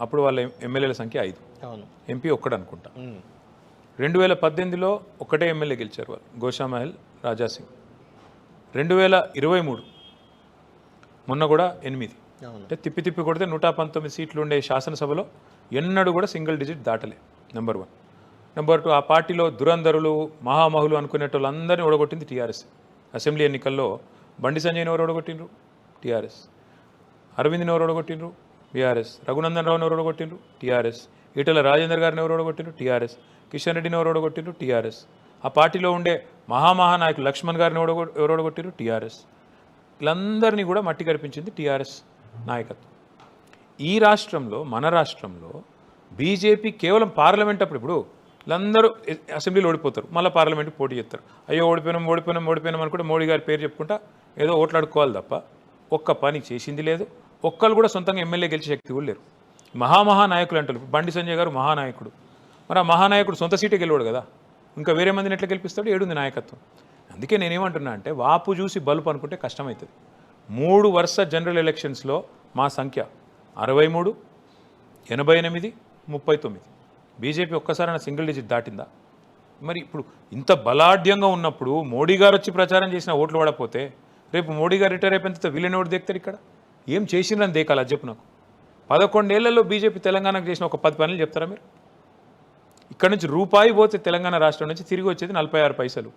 అప్పుడు వాళ్ళ ఎమ్మెల్యేల సంఖ్య 5, ఎంపీ ఒక్కడు అనుకుంటా. 2018లో ఒకటే ఎమ్మెల్యే గెలిచారు వాళ్ళు, గోషామహల్ రాజాసింగ్. 2023 మొన్న కూడా 8. అంటే తిప్పి కొడితే 119 సీట్లు ఉండే శాసనసభలో ఎన్నడూ కూడా సింగిల్ డిజిట్ దాటలే. నెంబర్ 1. నెంబర్ 2, ఆ పార్టీలో దురంధరులు మహామహులు అనుకునేటోళ్ళందరినీ ఓడగొట్టింది టీఆర్ఎస్. అసెంబ్లీ ఎన్నికల్లో బండి సంజయ్ని ఎవరు ఓడగొట్టిండ్రు? టీఆర్ఎస్. అరవింద్ని ఎవరు ఓడగొట్టిండ్రు? టీఆర్ఎస్. రఘునందన్ రావుని ఎవరు ఓడగొట్టిండ్రు? టీఆర్ఎస్. ఈటెల రాజేందర్ గారిని ఎవరు ఓడగొట్టిండ్రు? టీఆర్ఎస్. కిషన్ రెడ్డిని ఎవరు ఓడగొట్టిండ్రు? టీఆర్ఎస్. ఆ పార్టీలో ఉండే మహానాయకులు లక్ష్మణ్ గారిని ఎవరు ఓడగొట్టిండ్రు? టీఆర్ఎస్. వీళ్ళందరినీ కూడా మట్టి కనిపించింది టీఆర్ఎస్ నాయకత్వం. ఈ రాష్ట్రంలో, మన రాష్ట్రంలో బీజేపీ కేవలం పార్లమెంట్ అప్పుడు, ఇప్పుడు వీళ్ళందరూ అసెంబ్లీలో ఓడిపోతారు, మళ్ళీ పార్లమెంట్కి పోటీ చేస్తారు. అయ్యో ఓడిపోయినాం అనుకుంటే మోడీ గారి పేరు చెప్పుకుంటా ఏదో ఓట్లాడుకోవాలి తప్ప ఒక్క పని చేసింది లేదు. ఒక్కళ్ళు కూడా సొంతంగా ఎమ్మెల్యే గెలిచే శక్తి కూడా లేరు. మహానాయకులు అంటారు. బండి సంజయ్ గారు మహానాయకుడు, మరి ఆ మహానాయకుడు సొంత సీటే గెలవాడు కదా, ఇంకా వేరే మందిని ఎట్లా గెలిపిస్తాడు? ఏడుంది నాయకత్వం. అందుకే నేనేమంటున్నా అంటే, వాపు చూసి బలుపు అనుకుంటే కష్టమవుతుంది. 3 వరుస జనరల్ ఎలక్షన్స్లో మా సంఖ్య 63, 88, 39. బీజేపీ ఒక్కసారైనా సింగిల్ డిజిట్ దాటిందా? మరి ఇప్పుడు ఇంత బలాఢ్యంగా ఉన్నప్పుడు మోడీ గారు వచ్చి ప్రచారం చేసిన ఓట్లు పడకపోతే రేపు మోడీ గారు రిటైర్ అయిపోయిన వీళ్ళని ఓటు దేక్తారు? ఇక్కడ ఏం చేసిండ్రని దేకాలి అది చెప్పు నాకు. 11 ఏళ్లలో బీజేపీ తెలంగాణకు చేసిన ఒక 10 పనులు చెప్తారా మీరు? ఇక్కడ నుంచి రూపాయి పోతే తెలంగాణ రాష్ట్రం నుంచి తిరిగి వచ్చేది 46 పైసలు.